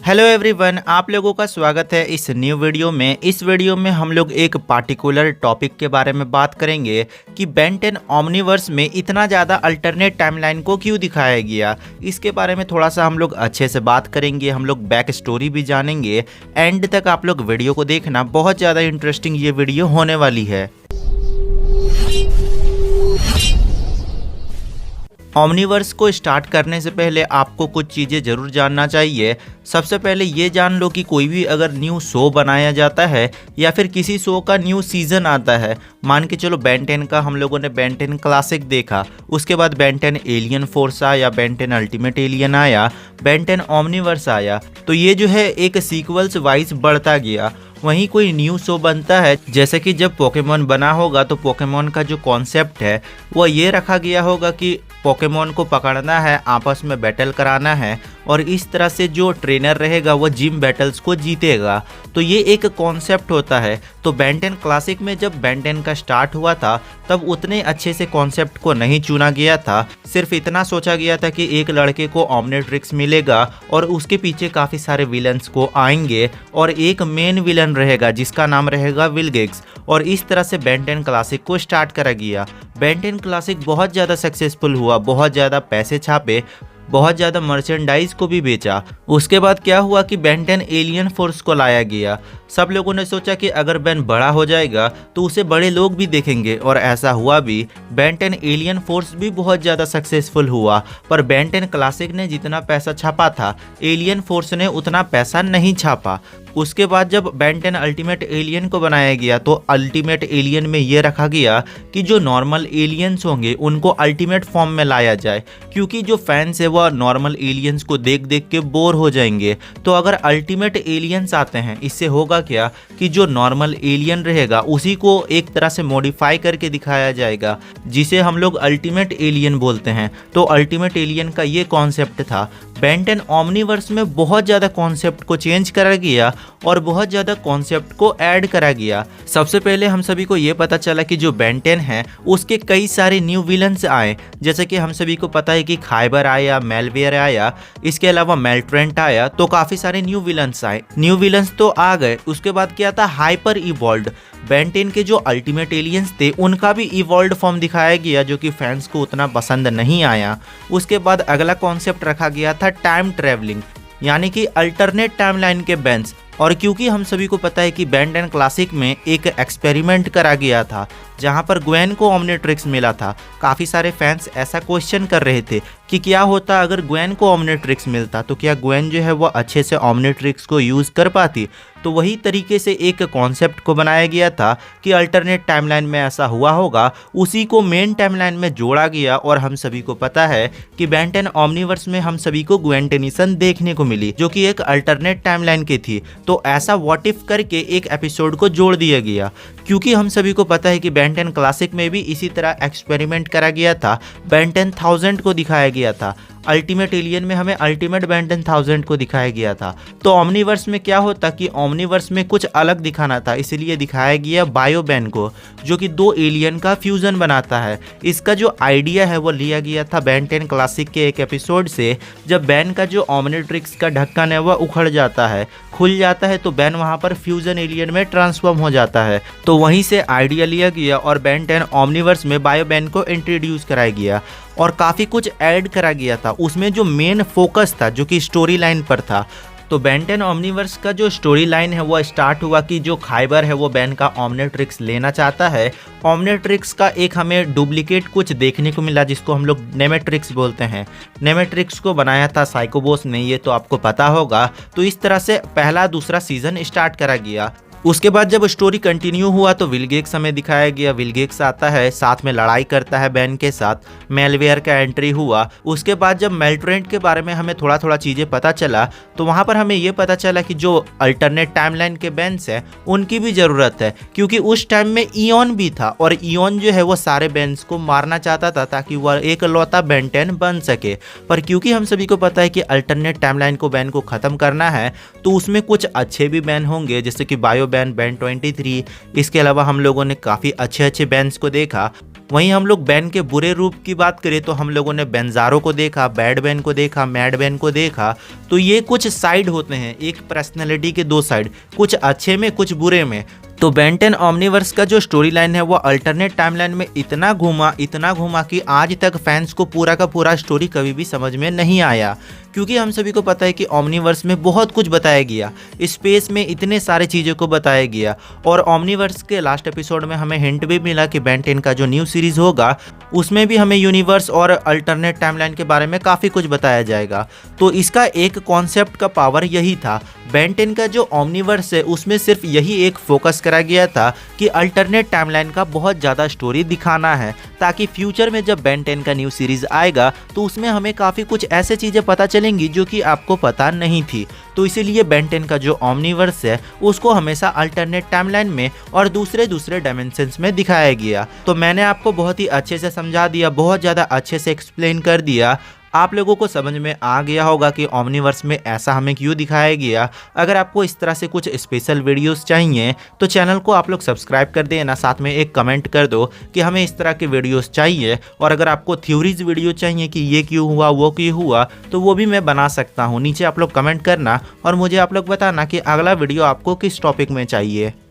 Hello everyone, आप लोगों का स्वागत है इस न्यू वीडियो में। इस वीडियो में हम लोग एक पार्टिकुलर टॉपिक के बारे में बात करेंगे कि बेन 10 ओमनीवर्स में इतना ज़्यादा अल्टरनेट टाइमलाइन को क्यों दिखाया गया। इसके बारे में थोड़ा सा हम लोग अच्छे से बात करेंगे, हम लोग बैक स्टोरी भी जानेंगे। एंड तक आप लोग वीडियो को देखना, बहुत ज़्यादा इंटरेस्टिंग ये वीडियो होने वाली है। ओमनीवर्स को स्टार्ट करने से पहले आपको कुछ चीज़ें ज़रूर जानना चाहिए। सबसे पहले ये जान लो कि कोई भी अगर न्यू शो बनाया जाता है या फिर किसी शो का न्यू सीज़न आता है, मान के चलो बेन 10 का हम लोगों ने बेन 10 क्लासिक देखा, उसके बाद बेन 10 एलियन फोर्स आया, बेन 10 अल्टीमेट एलियन आया, बेन 10 ओमनीवर्स आया, तो ये जो है एक सीक्वल्स वाइज बढ़ता गया। वहीं कोई न्यू शो बनता है, जैसे कि जब पोकेमॉन बना होगा तो पोकेमॉन का जो कॉन्सेप्ट है वो ये रखा गया होगा कि पोकेमॉन को पकड़ना है, आपस में बैटल कराना है और इस तरह से जो ट्रेनर रहेगा वो जिम बैटल्स को जीतेगा। तो ये एक कॉन्सेप्ट होता है। तो बेन 10 क्लासिक में जब बेन 10 का स्टार्ट हुआ था तब उतने अच्छे से कॉन्सेप्ट को नहीं चुना गया था। सिर्फ इतना सोचा गया था कि एक लड़के को ओमनिट्रिक्स मिलेगा और उसके पीछे काफ़ी सारे विलन्स को आएंगे और एक मेन विलन रहेगा जिसका नाम रहेगा विलगेक्स। और इस तरह से बेन 10 क्लासिक को स्टार्ट करा गया। बेन 10 क्लासिक बहुत ज़्यादा सक्सेसफुल हुआ, बहुत ज़्यादा पैसे छापे, बहुत ज़्यादा मर्चेंडाइज को भी बेचा। उसके बाद क्या हुआ कि बेन 10 एलियन फोर्स को लाया गया। सब लोगों ने सोचा कि अगर बेन बड़ा हो जाएगा तो उसे बड़े लोग भी देखेंगे और ऐसा हुआ भी। बेन 10 एलियन फोर्स भी बहुत ज़्यादा सक्सेसफुल हुआ, पर बेन 10 क्लासिक ने जितना पैसा छापा था एलियन फोर्स ने उतना पैसा नहीं छापा। उसके बाद जब बेन 10 अल्टीमेट एलियन को बनाया गया तो अल्टीमेट एलियन में ये रखा गया कि जो नॉर्मल एलियंस होंगे उनको अल्टीमेट फॉर्म में लाया जाए, क्योंकि जो फैंस है वो नॉर्मल एलियंस को देख देख के बोर हो जाएंगे। तो अगर अल्टीमेट एलियंस आते हैं, इससे होगा क्या कि जो नॉर्मल एलियन रहेगा उसी को एक तरह से मॉडिफाई करके दिखाया जाएगा, जिसे हम लोग अल्टीमेट एलियन बोलते हैं। तो अल्टीमेट एलियन का ये कॉन्सेप्ट था। बेन 10 ओमनीवर्स में बहुत ज़्यादा कॉन्सेप्ट को चेंज करा गया और बहुत ज़्यादा कॉन्सेप्ट को ऐड करा गया। सबसे पहले हम सभी को ये पता चला कि जो बेन 10 है उसके कई सारे न्यू विलन्स आए, जैसे कि हम सभी को पता है कि खाइबर आया, मेलवेयर आया, इसके अलावा मेल्ट्रेंट आया, तो काफ़ी सारे न्यू विलन्स आए। न्यू विलन्स तो आ गए, उसके बाद क्या था, हाइपर इवॉल्व्ड। बेन 10 के जो अल्टीमेट एलियंस थे उनका भी इवॉल्व्ड फॉर्म दिखाया गया, जो कि फैंस को उतना पसंद नहीं आया। उसके बाद अगला कॉन्सेप्ट रखा गया था टाइम ट्रेवलिंग, यानी कि अल्टरनेट टाइमलाइन के बेन्स। और क्योंकि हम सभी को पता है कि बेन 10 क्लासिक में एक एक्सपेरिमेंट करा गया था जहां पर ग्वेन को ओमनिट्रिक्स मिला था, काफ़ी सारे फैंस ऐसा क्वेश्चन कर रहे थे कि क्या होता अगर ग्वेन को ओमनिट्रिक्स मिलता, तो क्या ग्वेन जो है वो अच्छे से ओमनिट्रिक्स को यूज़ कर पाती। तो वही तरीके से एक कॉन्सेप्ट को बनाया गया था कि अल्टरनेट टाइमलाइन में ऐसा हुआ होगा, उसी को मेन टाइमलाइन में जोड़ा गया। और हम सभी को पता है कि बेन 10 ओमनीवर्स में हम सभी को ग्वेन टेनिसन देखने को मिली, जो कि एक अल्टरनेट टाइमलाइन की थी। तो ऐसा व्हाट इफ करके एक एपिसोड को जोड़ दिया गया, क्योंकि हम सभी को पता है कि बेन 10 क्लासिक में भी इसी तरह एक्सपेरिमेंट करा गया था। बेन 10,000 को दिखाया गया था, अल्टीमेट एलियन में हमें अल्टीमेट बेन 10,000 को दिखाया गया था। तो ओमनीवर्स में क्या होता कि ओमनीवर्स में कुछ अलग दिखाना था, इसलिए दिखाया गया बायो बेन को, जो कि दो एलियन का फ्यूजन बनाता है। इसका जो आइडिया है वो लिया गया था बेन 10 क्लासिक के एक एपिसोड से, जब बेन का जो ओमनिट्रिक्स का ढक्कन है वह उखड़ जाता है, खुल जाता है, तो बेन वहाँ पर फ्यूजन एलियन में ट्रांसफॉर्म हो जाता है। तो वहीं से आइडिया लिया गया और बेन 10 ओमनीवर्स में बायो बेन को इंट्रोड्यूस कराया गया और काफ़ी कुछ ऐड करा गया था। उसमें जो मेन फोकस था जो कि स्टोरी लाइन पर था। तो बेन 10 ओमनीवर्स का जो स्टोरी लाइन है वो स्टार्ट हुआ कि जो खाइबर है वो बेन का ओमनिट्रिक्स लेना चाहता है। ओमनिट्रिक्स का एक हमें डुप्लीकेट कुछ देखने को मिला जिसको हम लोग नेमेट्रिक्स बोलते हैं। नेमेट्रिक्स को बनाया था साइकोबोस ने, ये तो आपको पता होगा। तो इस तरह से पहला दूसरा सीजन स्टार्ट करा गया। उसके बाद जब स्टोरी कंटिन्यू हुआ तो विलगेक्स हमें दिखाया गया। विलगेक्स आता है, साथ में लड़ाई करता है बेन के साथ। मेलवेयर का एंट्री हुआ। उसके बाद जब मेल्ट्रेंट के बारे में हमें थोड़ा थोड़ा चीज़ें पता चला तो वहाँ पर हमें ये पता चला कि जो अल्टरनेट टाइमलाइन के बेन्स हैं उनकी भी ज़रूरत है, क्योंकि उस टाइम में इयॉन भी था और इयॉन जो है वो सारे बेन्स को मारना चाहता था ताकि वह एक लौता बेन 10 बन सके। पर क्योंकि हम सभी को पता है कि अल्टरनेट टाइमलाइन को बेन को ख़त्म करना है तो उसमें कुछ अच्छे भी बेन होंगे, जैसे कि बायो बेन 23। इसके अलावा हम लोगों ने काफ़ी अच्छे अच्छे बैंड्स को देखा। वहीं हम लोग बैन के बुरे रूप की बात करें तो हम लोगों ने बेंजारो को देखा, बैड बैन को देखा, मैड बैन को देखा। तो ये कुछ साइड होते हैं, एक पर्सनैलिटी के दो साइड, कुछ अच्छे में कुछ बुरे में। तो बेन 10 ओमनीवर्स का जो स्टोरी लाइन है वो अल्टरनेट टाइमलाइन में इतना घूमा कि आज तक फैंस को पूरा का पूरा स्टोरी कभी भी समझ में नहीं आया। क्योंकि हम सभी को पता है कि ओमनीवर्स में बहुत कुछ बताया गया, स्पेस में इतने सारे चीज़ों को बताया गया, और ओमनीवर्स के लास्ट एपिसोड में हमें हिंट भी मिला कि बेन 10 का जो न्यू सीरीज होगा उसमें भी हमें यूनिवर्स और अल्टरनेट टाइमलाइन के बारे में काफ़ी कुछ बताया जाएगा। तो इसका एक कॉन्सेप्ट का पावर यही था। बेन 10 का जो ओमनीवर्स है उसमें सिर्फ यही एक फोकस करा गया था कि अल्टरनेट टाइमलाइन का बहुत ज़्यादा स्टोरी दिखाना है, ताकि फ्यूचर में जब बेन 10 का न्यू सीरीज आएगा तो उसमें हमें काफ़ी कुछ ऐसे चीज़ें पता चलेंगी जो कि आपको पता नहीं थी। तो इसीलिए बेन 10 का जो ओमनीवर्स है उसको हमेशा अल्टरनेट टाइमलाइन में और दूसरे डायमेंशंस में दिखाया गया। तो मैंने आपको बहुत ही अच्छे से समझा दिया, बहुत ज़्यादा अच्छे से एक्सप्लेन कर दिया। आप लोगों को समझ में आ गया होगा कि ओमनीवर्स में ऐसा हमें क्यों दिखाया गया। अगर आपको इस तरह से कुछ स्पेशल वीडियोस चाहिए तो चैनल को आप लोग सब्सक्राइब कर देना, साथ में एक कमेंट कर दो कि हमें इस तरह के वीडियोस चाहिए। और अगर आपको थ्योरीज वीडियो चाहिए कि ये क्यों हुआ वो क्यों हुआ तो वो भी मैं बना सकता हूँ। नीचे आप लोग कमेंट करना और मुझे आप लोग बताना कि अगला वीडियो आपको किस टॉपिक में चाहिए।